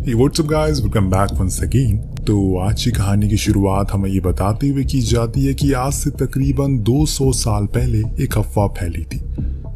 Hey, what's up guys? Welcome back once again। तो आज की कहानी की शुरुआत हमें ये बताते हुए की जाती है कि आज से तकरीबन 200 साल पहले एक अफवाह फैली थी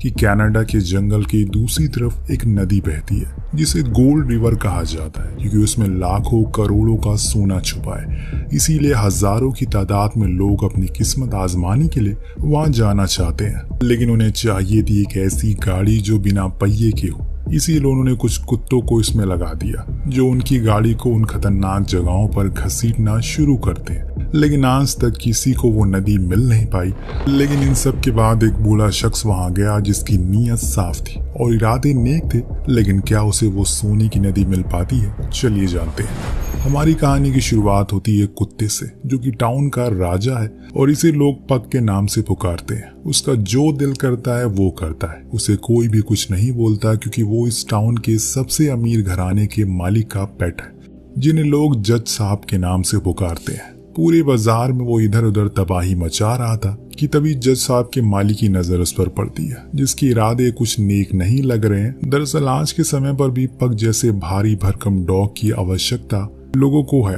कि कनाडा के जंगल के दूसरी तरफ एक नदी बहती है जिसे गोल्ड रिवर कहा जाता है क्योंकि उसमें लाखों करोड़ों का सोना छुपा है। इसीलिए हजारों की तादाद में लोग अपनी किस्मत आजमाने के लिए वहां जाना चाहते हैं, लेकिन उन्हें चाहिए थी एक ऐसी गाड़ी जो बिना पहिए के हो। इसीलिए उन्होंने कुछ कुत्तों को इसमें लगा दिया जो उनकी गाड़ी को उन खतरनाक जगहों पर घसीटना शुरू करते हैं। लेकिन आज तक किसी को वो नदी मिल नहीं पाई। लेकिन इन सब के बाद एक बूढ़ा शख्स वहां गया जिसकी नीयत साफ थी और इरादे नेक थे, लेकिन क्या उसे वो सोने की नदी मिल पाती है? चलिए जानते हैं। हमारी कहानी की शुरुआत होती है कुत्ते से जो कि टाउन का राजा है और इसे लोग पग के नाम से पुकारते हैं। उसका जो दिल करता है वो करता है, उसे कोई भी कुछ नहीं बोलता क्योंकि वो इस टाउन के सबसे अमीर घराने के मालिक का पेट है जिन्हें लोग जज साहब के नाम से पुकारते हैं। पूरे बाजार में वो इधर उधर तबाही मचा रहा था कि तभी जज साहब के मालिक की नजर उस पर पड़ती है जिसके इरादे कुछ नेक नहीं लग रहे हैं। दरअसल आज के समय पर भी पग जैसे भारी भरकम डॉग की आवश्यकता लोगों को है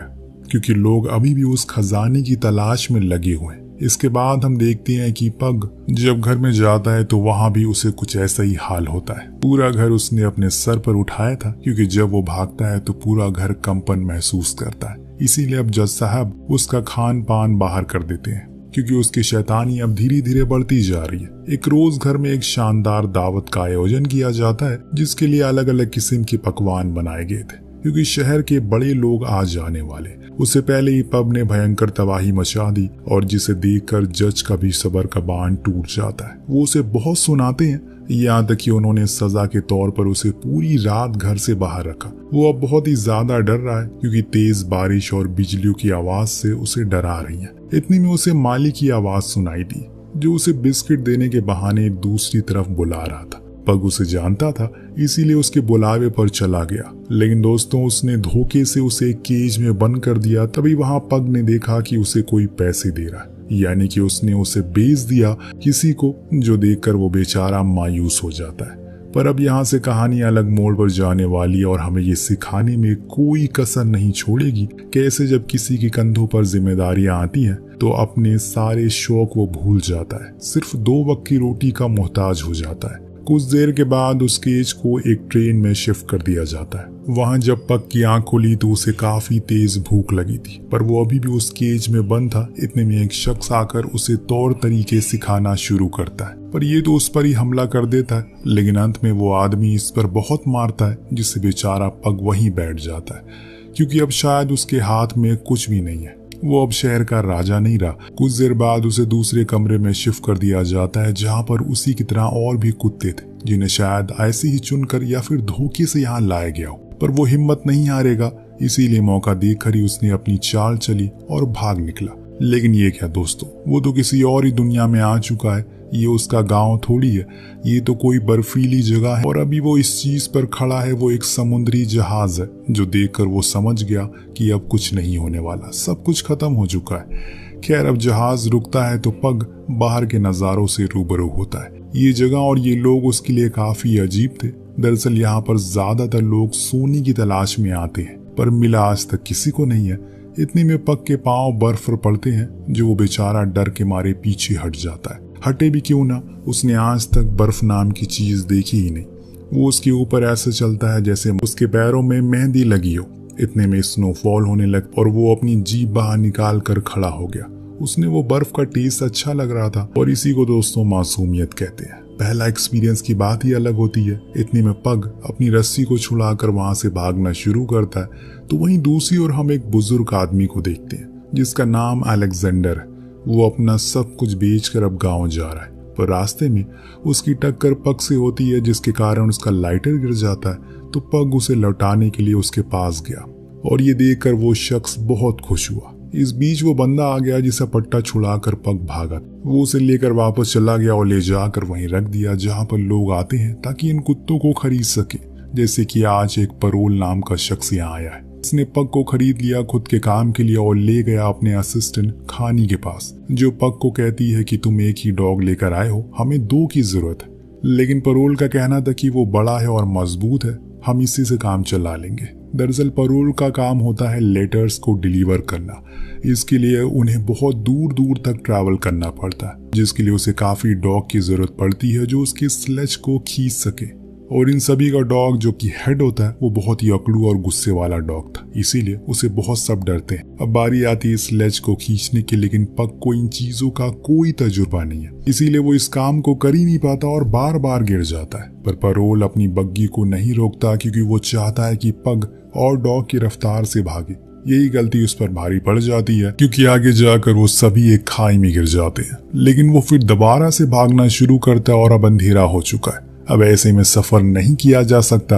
क्योंकि लोग अभी भी उस खजाने की तलाश में लगे हुए हैं। इसके बाद हम देखते हैं कि पग जब घर में जाता है तो वहां भी उसे कुछ ऐसा ही हाल होता है। पूरा घर उसने अपने सर पर उठाया था क्योंकि जब वो भागता है तो पूरा घर कंपन महसूस करता है। इसीलिए अब जज साहब उसका खान पान बाहर कर देते हैं क्योंकि उसकी शैतानी अब धीरे धीरे बढ़ती जा रही है। एक रोज घर में एक शानदार दावत का आयोजन किया जाता है जिसके लिए अलग अलग किस्म के पकवान बनाए गए थे क्योंकि शहर के बड़े लोग आ जाने वाले। उससे पहले ही पब ने भयंकर तबाही मचा दी और जिसे देखकर जज का भी सब्र का बांध टूट जाता है। वो उसे बहुत सुनाते हैं, यहाँ तक कि उन्होंने सजा के तौर पर उसे पूरी रात घर से बाहर रखा। वो अब बहुत ही ज्यादा डर रहा है क्योंकि तेज बारिश और बिजलियों की आवाज से उसे डरा रही है। इतनी में उसे मालिक की आवाज सुनाई दी जो उसे बिस्किट देने के बहाने दूसरी तरफ बुला रहा था। पग उसे जानता था इसीलिए उसके बुलावे पर चला गया, लेकिन दोस्तों उसने धोखे से उसे एक केज में बंद कर दिया। तभी वहां पग ने देखा कि उसे कोई पैसे दे रहा है, यानी कि उसने उसे बेच दिया किसी को, जो देखकर वो बेचारा मायूस हो जाता है। पर अब यहाँ से कहानी अलग मोड़ पर जाने वाली है और हमें ये सिखाने में कोई कसर नहीं छोड़ेगी कैसे जब किसी के कंधों पर जिम्मेदारियां आती हैं तो अपने सारे शौक वो भूल जाता है, सिर्फ 2 वक्त की रोटी का मोहताज हो जाता है। कुछ देर के बाद उस केज को एक ट्रेन में शिफ्ट कर दिया जाता है। वहां जब पग की आंख खुली तो उसे काफी तेज भूख लगी थी, पर वो अभी भी उस केज में बंद था। इतने में एक शख्स आकर उसे तौर तरीके सिखाना शुरू करता है, पर ये तो उस पर ही हमला कर देता है। लेकिन अंत में वो आदमी इस पर बहुत मारता है जिससे बेचारा पग वहीं बैठ जाता है क्योंकि अब शायद उसके हाथ में कुछ भी नहीं है। वो अब शहर का राजा नहीं रहा। कुछ देर बाद उसे दूसरे कमरे में शिफ्ट कर दिया जाता है जहां पर उसी की तरह और भी कुत्ते थे जिन्हें शायद ऐसे ही चुनकर या फिर धोखे से यहाँ लाया गया हो। पर वो हिम्मत नहीं हारेगा, इसीलिए मौका देखकर ही उसने अपनी चाल चली और भाग निकला। लेकिन ये क्या दोस्तों, वो तो किसी और ही दुनिया में आ चुका है। ये उसका गांव थोड़ी है, ये तो कोई बर्फीली जगह है और अभी वो इस चीज पर खड़ा है। वो एक समुद्री जहाज है जो देखकर वो समझ गया कि अब कुछ नहीं होने वाला, सब कुछ खत्म हो चुका है। खैर अब जहाज रुकता है तो पग बाहर के नजारों से रूबरू होता है। ये जगह और ये लोग उसके लिए काफी अजीब थे। दरअसल यहाँ पर ज्यादातर लोग सोने की तलाश में आते हैं पर मिला आज तक किसी को नहीं है। इतने में पग के पांव बर्फ पर पड़ते हैं जो वो बेचारा डर के मारे पीछे हट जाता है। हटे भी क्यों ना, उसने आज तक बर्फ नाम की चीज देखी ही नहीं। वो उसके ऊपर ऐसे चलता है जैसे उसके पैरों में मेहंदी लगी हो। इतने में स्नोफॉल होने लग और वो अपनी जीभ बाहर निकाल कर खड़ा हो गया। उसने वो बर्फ का टेस्ट अच्छा लग रहा था और इसी को दोस्तों मासूमियत कहते हैं। पहला एक्सपीरियंस की बात ही अलग होती है। इतने में पग अपनी रस्सी को छुड़ाकर वहां से भागना शुरू करता है तो वहीं दूसरी ओर हम एक बुजुर्ग आदमी को देखते हैं जिसका नाम अलेक्जेंडर है। वो अपना सब कुछ बेचकर अब गांव जा रहा है, पर रास्ते में उसकी टक्कर पग से होती है जिसके कारण उसका लाइटर गिर जाता है। तो पग उसे लौटाने के लिए उसके पास गया और ये देखकर वो शख्स बहुत खुश हुआ। इस बीच वो बंदा आ गया जिसे पट्टा छुड़ाकर पग भागा। वो उसे लेकर वापस चला गया और ले जाकर वहीं रख दिया जहां पर लोग आते हैं ताकि इन कुत्तों को खरीद सके। जैसे कि आज एक परोल नाम का शख्स यहाँ आया है। इसने पग को खरीद लिया खुद के काम के लिए और ले गया अपने असिस्टेंट खानी के पास, जो पग को कहती है कि तुम एक ही डॉग लेकर आए हो, हमें 2 की जरूरत है। लेकिन परोल का कहना था कि वो बड़ा है और मजबूत है, हम इसी से काम चला लेंगे। दरअसल परोल का काम होता है लेटर्स को डिलीवर करना। इसके लिए उन्हें बहुत दूर दूर तक ट्रैवल करना पड़ता है, जिसके लिए उसे काफी डॉग की जरूरत पड़ती है जो उसके स्लेज को खींच सके। और इन सभी का डॉग जो कि हेड होता है वो बहुत ही अकड़ू और गुस्से वाला डॉग था, इसीलिए उसे बहुत सब डरते हैं। अब बारी आती है स्लेज को खींचने की, लेकिन पग को इन चीजों का कोई तजुर्बा नहीं है, इसीलिए वो इस काम को कर ही नहीं पाता और बार बार गिर जाता है। पर परोल अपनी बग्गी को नहीं रोकता क्योंकि वो चाहता है कि पग और डॉग की रफ्तार से भागे। यही गलती उस पर भारी पड़ जाती है क्योंकि आगे जाकर वो सभी एक खाई में गिर जाते हैं। लेकिन वो फिर दोबारा से भागना शुरू करता है और अब अंधेरा हो चुका है। अब ऐसे में सफर नहीं किया जा सकता।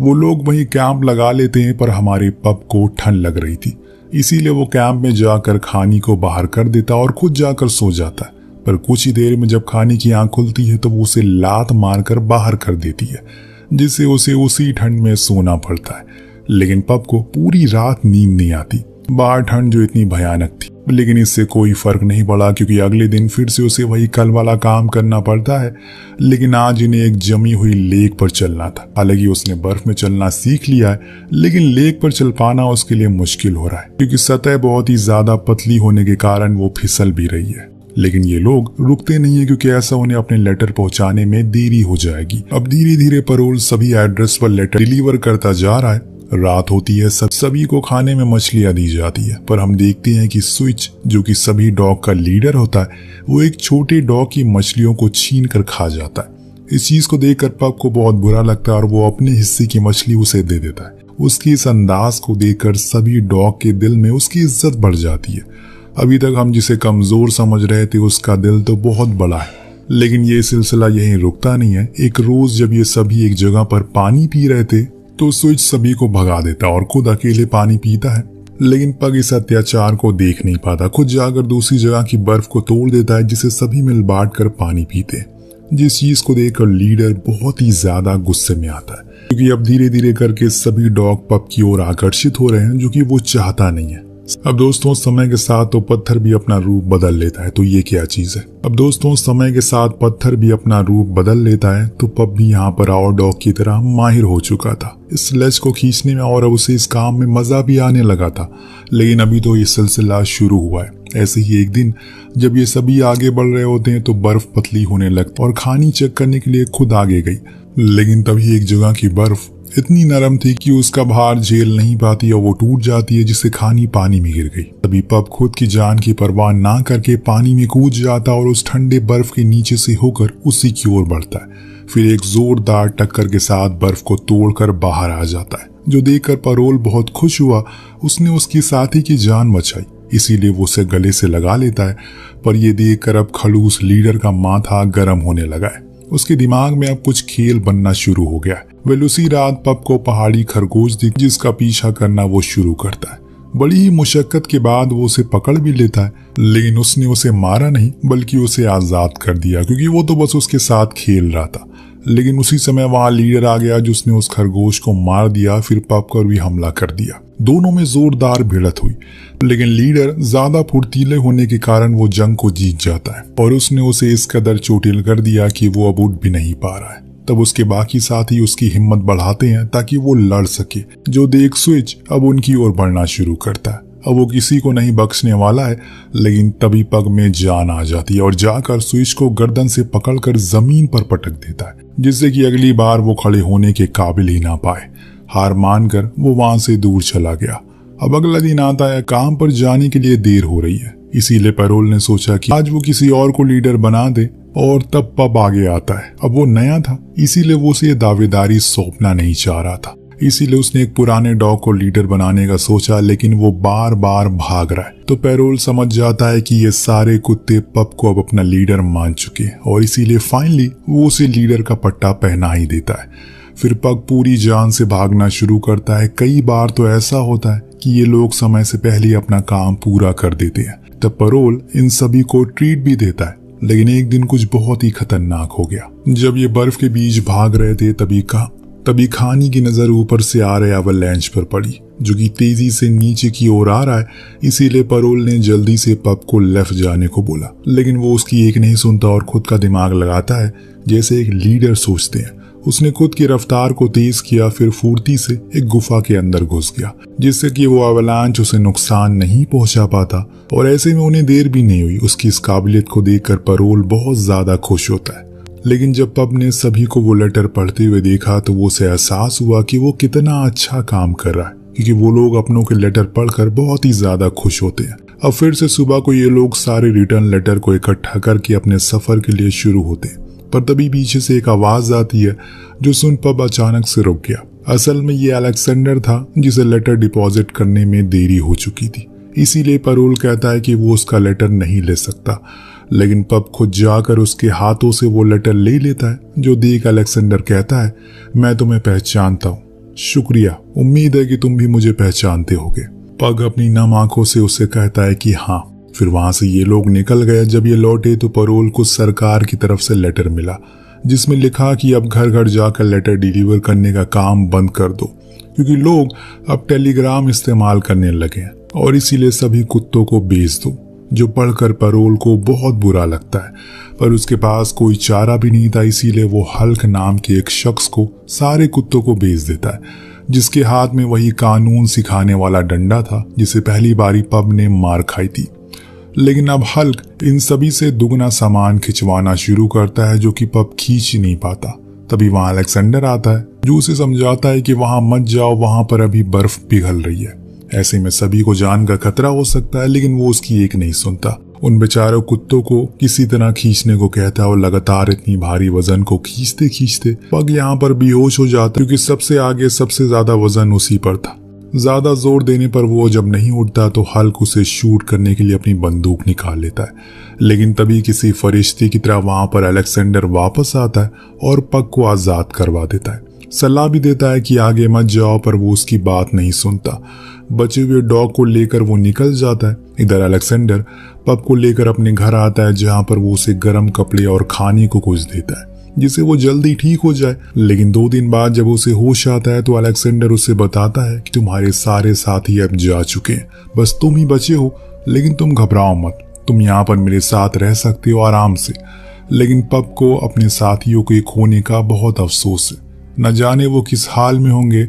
वो लोग वहीं कैंप लगा लेते हैं, पर हमारे पप को ठंड लग रही थी, इसीलिए वो कैंप में जाकर खानी को बाहर कर देता और खुद जाकर सो जाता है। पर कुछ ही देर में जब खानी की आंख खुलती है तो वो उसे लात मारकर बाहर कर देती है, जिससे उसे उसी ठंड में सोना पड़ता है। लेकिन पप को पूरी रात नींद नहीं आती। बाहर ठंड जो इतनी भयानक थी, लेकिन इससे कोई फर्क नहीं पड़ा क्योंकि अगले दिन फिर से उसे वही कल वाला काम करना पड़ता है। लेकिन आज इन्हें एक जमी हुई लेक पर चलना था। हालांकि उसने बर्फ में चलना सीख लिया है, लेकिन लेक पर चल पाना उसके लिए मुश्किल हो रहा है क्योंकि सतह बहुत ही ज्यादा पतली होने के कारण वो फिसल भी रही है। लेकिन ये लोग रुकते नहीं है क्योंकि ऐसा उन्हें अपने लेटर पहुंचाने में देरी हो जाएगी। अब धीरे धीरे परोल सभी एड्रेस पर लेटर डिलीवर करता जा रहा है। रात होती है, सभी को खाने में मछलियां दी जाती है, पर हम देखते हैं कि स्विच जो कि सभी डॉग का लीडर होता है, वो एक छोटे डॉग की मछलियों को छीन कर खा जाता है। इस चीज को देखकर पग को बहुत बुरा लगता है और वो अपने हिस्से की मछली उसे दे देता है। उसकी इस अंदाज को देखकर सभी डॉग के दिल में उसकी इज्जत बढ़ जाती है। अभी तक हम जिसे कमजोर समझ रहे थे उसका दिल तो बहुत बड़ा है। लेकिन ये सिलसिला यहीं रुकता नहीं है। एक रोज जब ये सभी एक जगह पर पानी पी रहे थे तो स्विच सभी को भगा देता और खुद अकेले पानी पीता है। लेकिन पग इस अत्याचार को देख नहीं पाता, खुद जाकर दूसरी जगह की बर्फ को तोड़ देता है, जिसे सभी मिल बांट कर पानी पीते हैं। जिस चीज को देखकर लीडर बहुत ही ज्यादा गुस्से में आता है क्योंकि अब धीरे धीरे करके सभी डॉग पग की ओर आकर्षित हो रहे हैं, जो कि वो चाहता नहीं है। अब दोस्तों समय के साथ तो पत्थर भी अपना रूप बदल लेता है, तो ये क्या चीज है। अब दोस्तों समय के साथ पत्थर भी अपना रूप बदल लेता है, तो पप भी यहाँ पर और डॉग की तरह माहिर हो चुका था इस स्लेज को खींचने में और अब उसे इस काम में मजा भी आने लगा था। लेकिन अभी तो ये सिलसिला शुरू हुआ है। ऐसे ही एक दिन जब ये सभी आगे बढ़ रहे होते हैं तो बर्फ पतली होने लगती और खानी चेक करने के लिए खुद आगे गई। लेकिन तभी एक जगह की बर्फ इतनी नरम थी कि उसका भार झेल नहीं पाती और वो टूट जाती है, जिससे खानी पानी में गिर गई। तभी पप खुद की जान की परवाह ना करके पानी में कूद जाता और उस ठंडे बर्फ के नीचे से होकर उसी की ओर बढ़ता है। फिर एक जोरदार टक्कर के साथ बर्फ को तोड़कर बाहर आ जाता है, जो देखकर परोल बहुत खुश हुआ। उसने उसकी साथी की जान बचाई, इसीलिए वो उसे गले से लगा लेता है। पर यह देखकर अब खड़ूस लीडर का माथा गर्म होने लगा है। उसके दिमाग में अब कुछ खेल बनना शुरू हो गया है। वह उसी रात पप को पहाड़ी खरगोश दिख जिसका पीछा करना वो शुरू करता है। बड़ी ही मुशक्कत के बाद वो उसे पकड़ भी लेता है, लेकिन उसने उसे मारा नहीं बल्कि उसे आजाद कर दिया क्योंकि वो तो बस उसके साथ खेल रहा था। लेकिन उसी समय वहां लीडर आ गया जिसने उस खरगोश को मार दिया, फिर पप पर भी हमला कर दिया। दोनों में जोरदार भिड़त हुई, लेकिन लीडर ज्यादा फुर्तीले होने के कारण वो जंग को जीत जाता है और उसने उसे इस कदर चोटिल कर दिया कि वो अब उठ भी नहीं पा रहा है। तब उसके बाकी साथी उसकी हिम्मत बढ़ाते हैं ताकि वो लड़ सके। जो देख स्विच अब उनकी ओर बढ़ना शुरू करता है। अब वो किसी को नहीं बख्शने वाला है। लेकिन तभी पग में जान आ जाती है और जाकर स्विच को गर्दन से पकड़कर जमीन पर पटक देता है, जिससे कि अगली बार वो खड़े होने के काबिल ही ना पाए। हार मानकर वो वहां से दूर चला गया। अब अगला दिन आता है, काम पर जाने के लिए देर हो रही है, इसीलिए पैरोल ने सोचा कि आज वो किसी और को लीडर बना दे। और तब पब आगे आता है। अब वो नया था, इसीलिए वो उसे दावेदारी सौंपना नहीं चाह रहा था। इसीलिए उसने एक पुराने डॉग को लीडर बनाने का सोचा, लेकिन वो बार बार भाग रहा है। तो पैरोल समझ जाता है कि ये सारे कुत्ते पब को अब अपना लीडर मान चुके हैं और इसीलिए फाइनली वो उसे लीडर का पट्टा पहना ही देता है। फिर पग पूरी जान से भागना शुरू करता है। कई बार तो ऐसा होता है कि ये लोग समय से पहले अपना काम पूरा कर देते हैं। तब पैरोल इन सभी को ट्रीट भी देता है। लेकिन एक दिन कुछ बहुत ही खतरनाक हो गया। जब ये बर्फ के बीच भाग रहे थे तभी खानी की नजर ऊपर से आ रहे एवलांच पर पड़ी, जो कि तेजी से नीचे की ओर आ रहा है। इसीलिए पैरोल ने जल्दी से पब को लेफ्ट जाने को बोला, लेकिन वो उसकी एक नहीं सुनता और खुद का दिमाग लगाता है जैसे एक लीडर सोचते हैं। उसने खुद की रफ्तार को तेज किया, फिर फुर्ती से एक गुफा के अंदर घुस गया, जिससे कि वो अवलांच उसे नुकसान नहीं पहुंचा पाता। और ऐसे में उन्हें देर भी नहीं हुई। उसकी इस काबिलियत को देखकर परोल बहुत ज्यादा खुश होता है। लेकिन जब पब ने सभी को वो लेटर पढ़ते हुए देखा तो वो उसे एहसास हुआ कि वो कितना अच्छा काम कर रहा है, क्योंकि वो लोग अपनों के लेटर पढ़कर बहुत ही ज्यादा खुश होते हैं। अब फिर से सुबह को ये लोग सारे रिटर्न लेटर को इकट्ठा करके अपने सफर के लिए शुरू होते हैं। पर तभी पीछे से एक आवाज आती है जो सुन पब अचानक से रुक गया। असल में ये अलेक्जेंडर था, जिसे लेटर डिपॉजिट करने में देरी हो चुकी थी। इसीलिए परोल कहता है कि वो उसका लेटर नहीं ले सकता, लेकिन पब खुद जाकर उसके हाथों से वो लेटर ले लेता है, जो देख अलेक्जेंडर कहता है, मैं तुम्हें पहचानता हूँ, शुक्रिया, उम्मीद है कि तुम भी मुझे पहचानते होगे। पग अपनी नम आंखों से उसे कहता है कि हाँ। फिर वहां से ये लोग निकल गए। जब ये लौटे तो परोल को सरकार की तरफ से लेटर मिला, जिसमें लिखा कि अब घर घर जाकर लेटर डिलीवर करने का काम बंद कर दो, क्योंकि लोग अब टेलीग्राम इस्तेमाल करने लगे हैं, और इसीलिए सभी कुत्तों को बेच दो। जो पढ़कर परोल को बहुत बुरा लगता है, पर उसके पास कोई चारा भी नहीं था। इसीलिए वो हल्क नाम के एक शख्स को सारे कुत्तों को बेच देता है, जिसके हाथ में वही कानून सिखाने वाला डंडा था जिसे पहली बारी पब ने मार खाई थी। लेकिन अब हल्क इन सभी से दुगना सामान खिंचवाना शुरू करता है, जो कि पब खींच ही नहीं पाता। तभी वहां अलेक्जेंडर आता है, जो उसे समझाता है कि वहां मत जाओ, वहां पर अभी बर्फ पिघल रही है। ऐसे में सभी को जान का खतरा हो सकता है, लेकिन वो उसकी एक नहीं सुनता। उन बेचारों कुत्तों को किसी तरह खींचने को कहता है, और लगातार इतनी भारी वजन को खींचते खींचते पग यहाँ पर बेहोश हो जाता, क्योंकि सबसे आगे सबसे ज्यादा वजन उसी पर था। ज्यादा जोर देने पर वो जब नहीं उठता तो हल्क उसे शूट करने के लिए अपनी बंदूक निकाल लेता है। लेकिन तभी किसी फरिश्ते की तरह वहां पर अलेक्जेंडर वापस आता है और पग को आजाद करवा देता है। सलाह भी देता है कि आगे मत जाओ, पर वो उसकी बात नहीं सुनता। बचे हुए डॉग को लेकर वो निकल जाता है। इधर अलेक्जेंडर पब को लेकर अपने घर आता है, जहां पर वो उसे गर्म कपड़े और खाने को कुछ देता है, जिससे वो जल्दी ठीक हो जाए। लेकिन 2 दिन बाद जब उसे होश आता है तो अलेक्जेंडर उसे बताता है कि तुम्हारे सारे साथी अब जा चुके हैं, बस तुम ही बचे हो। लेकिन तुम घबराओ मत, तुम यहाँ पर मेरे साथ रह सकते हो आराम से। लेकिन पब को अपने साथियों के खोने का बहुत अफसोस है। न जाने वो किस हाल में होंगे,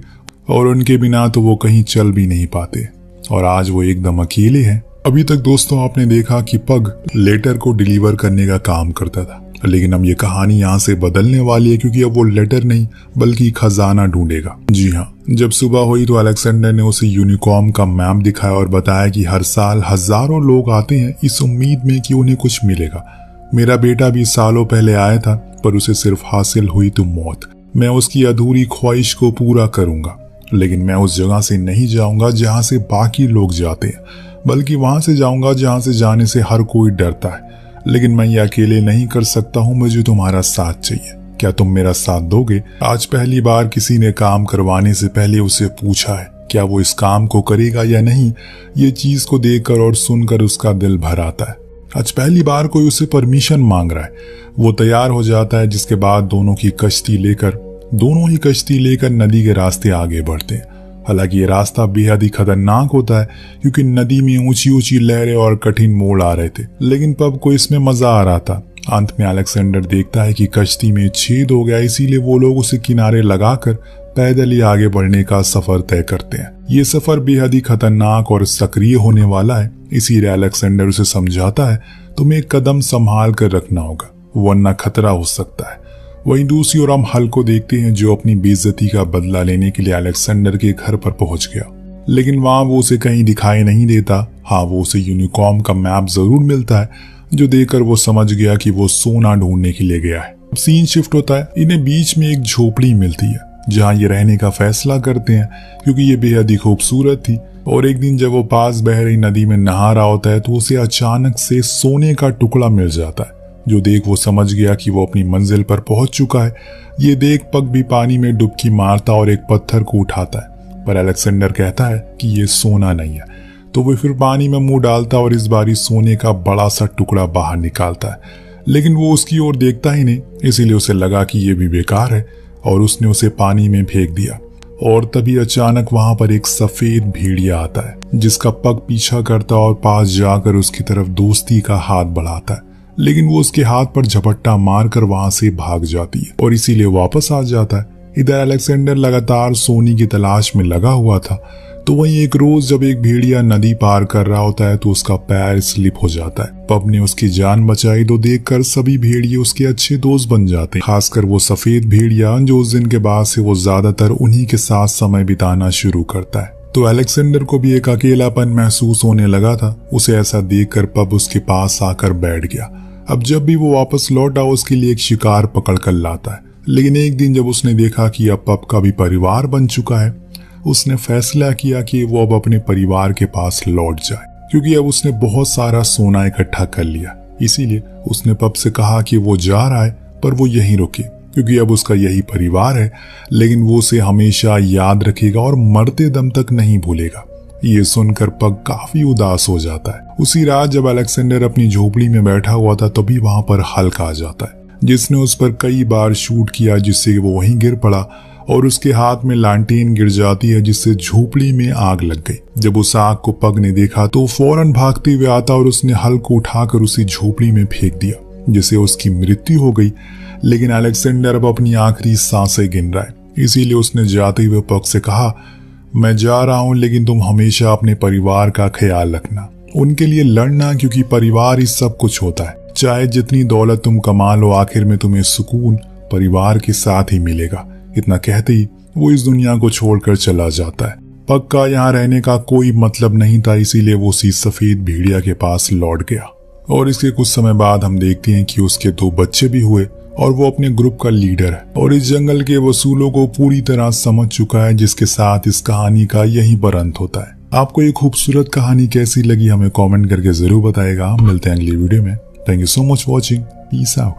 और उनके बिना तो वो कहीं चल भी नहीं पाते, और आज वो एकदम अकेले हैं। अभी तक दोस्तों आपने देखा कि पग लेटर को डिलीवर करने का काम करता था, लेकिन अब ये कहानी यहाँ से बदलने वाली है, क्योंकि अब वो लेटर नहीं बल्कि खजाना ढूंढेगा। जी हाँ, जब सुबह हुई तो अलेक्जेंडर ने उसे यूनिकॉर्न का मैप दिखाया और बताया कि हर साल हजारों लोग आते हैं इस उम्मीद में कि उन्हें कुछ मिलेगा। मेरा बेटा भी सालों पहले आया था, पर उसे सिर्फ हासिल हुई तो मौत। मैं उसकी अधूरी ख्वाहिश को पूरा करूंगा, लेकिन मैं उस जगह से नहीं जाऊंगा जहां से बाकी लोग जाते हैं, बल्कि वहां से जाऊंगा जहां से जाने से हर कोई डरता है। लेकिन मैं ये अकेले नहीं कर सकता हूँ, मुझे तुम्हारा साथ चाहिए। क्या तुम मेरा साथ दोगे? आज पहली बार किसी ने काम करवाने से पहले उसे पूछा है क्या वो इस काम को करेगा या नहीं। ये चीज को देखकर और सुनकर उसका दिल भर आता है। आज पहली बार कोई उसे परमिशन मांग रहा है। वो तैयार हो जाता है, जिसके बाद दोनों ही कश्ती लेकर नदी के रास्ते आगे बढ़ते हैं। हालांकि ये रास्ता बेहद ही खतरनाक होता है, क्योंकि नदी में ऊंची ऊंची लहरें और कठिन मोड़ आ रहे थे, लेकिन पब को इसमें मजा आ रहा था। अंत में अलेक्जेंडर देखता है कि कश्ती में छेद हो गया, इसीलिए वो लोग उसे किनारे लगाकर पैदल ही आगे बढ़ने का सफर तय करते हैं। ये सफर बेहद ही खतरनाक और सक्रिय होने वाला है, इसीलिए अलेक्जेंडर उसे समझाता है तुम्हें एक कदम संभाल कर रखना होगा, वरना खतरा हो सकता है। वहीं दूसरी ओर हम हल्क को देखते हैं, जो अपनी बेइज्जती का बदला लेने के लिए अलेक्जेंडर के घर पर पहुंच गया, लेकिन वहां वो उसे कहीं दिखाई नहीं देता। हाँ, वो उसे यूनिकॉर्न का मैप जरूर मिलता है, जो देखकर वो समझ गया कि वो सोना ढूंढने के लिए गया है। सीन शिफ्ट होता है, इन्हें बीच में एक झोपड़ी मिलती है जहाँ ये रहने का फैसला करते हैं, क्योंकि ये बेहद ही खूबसूरत थी। और एक दिन जब वो पास बह रही नदी में नहा रहा होता है तो उसे अचानक से सोने का टुकड़ा मिल जाता है, जो देख वो समझ गया कि वो अपनी मंजिल पर पहुंच चुका है। ये देख पग भी पानी में डुबकी मारता और एक पत्थर को उठाता है, पर अलेक्जेंडर कहता है कि ये सोना नहीं है, तो वो फिर पानी में मुंह डालता और इस बारी सोने का बड़ा सा टुकड़ा बाहर निकालता है। लेकिन वो उसकी ओर देखता ही नहीं, इसीलिए उसे लगा कि ये भी बेकार है और उसने उसे पानी में फेंक दिया। और तभी अचानक वहां पर एक सफेद भेड़िया आता है, जिसका पग पीछा करता और पास जाकर उसकी तरफ दोस्ती का हाथ बढ़ाता है। लेकिन वो उसके हाथ पर झपट्टा मारकर वहां से भाग जाती है और इसीलिए वापस आ जाता है। इधर अलेक्जेंडर लगातार सोनी की तलाश में लगा हुआ था, तो वहीं एक रोज जब एक भेड़िया नदी पार कर रहा होता है तो उसका पैर स्लिप हो जाता है। पब ने उसकी जान बचाई तो देखकर सभी भेड़िए उसके अच्छे दोस्त बन जाते हैं, खासकर वो सफेद भेड़िया जो उस दिन के बाद से वो ज्यादातर उन्हीं के साथ समय बिताना शुरू करता है। तो अलेक्जेंडर को भी एक अकेलापन महसूस होने लगा था। उसे ऐसा देखकर पब उसके पास आकर बैठ गया। अब जब भी वो वापस लौटा उसके लिए एक शिकार पकड़ कर लाता है, लेकिन एक दिन जब उसने देखा कि अब पब का भी परिवार बन चुका है, उसने फैसला किया कि वो अब अपने परिवार के पास लौट जाए, क्योंकि अब उसने बहुत सारा सोना इकट्ठा कर लिया। इसीलिए उसने पब से कहा कि वो जा रहा है पर वो यहीं रुके, क्योंकि अब उसका यही परिवार है, लेकिन वो उसे हमेशा याद रखेगा और मरते दम तक नहीं भूलेगा। ये सुनकर पग काफी उदास हो जाता है। उसी रात जब अलेक्जेंडर अपनी झोपड़ी में बैठा हुआ था तभी वहां पर हल्क आ जाता है, जिसने उस पर कई बार शूट किया, जिससे वो वहीं गिर पड़ा और उसके हाथ में लालटेन गिर जाती है, जिससे झोपड़ी में आग लग गई। जब उस आग को पग ने देखा तो फौरन भागते हुए आता और उसने हल्क को उठाकर उसी झोपड़ी में फेंक दिया, जिससे उसकी मृत्यु हो गई। लेकिन अलेक्जेंडर अब अपनी आखिरी सांसें गिन रहा है, इसीलिए उसने जाते हुए पग से कहा, मैं जा रहा हूं, लेकिन तुम हमेशा अपने परिवार का ख्याल रखना, उनके लिए लड़ना, क्योंकि परिवार ही सब कुछ होता है। चाहे जितनी दौलत तुम कमा लो, आखिर में तुम्हें सुकून परिवार के साथ ही मिलेगा। इतना कहते ही वो इस दुनिया को छोड़कर चला जाता है। पग का यहाँ रहने का कोई मतलब नहीं था, इसीलिए वो उसी सफेद भेड़िया के पास लौट गया। और इसके कुछ समय बाद हम देखते हैं कि उसके 2 बच्चे भी हुए और वो अपने ग्रुप का लीडर है और इस जंगल के वसूलों को पूरी तरह समझ चुका है, जिसके साथ इस कहानी का यहीं पर अंत होता है। आपको ये खूबसूरत कहानी कैसी लगी हमें कमेंट करके जरूर बताएगा। हम मिलते हैं अगली वीडियो में। Thank you so much watching. Peace out.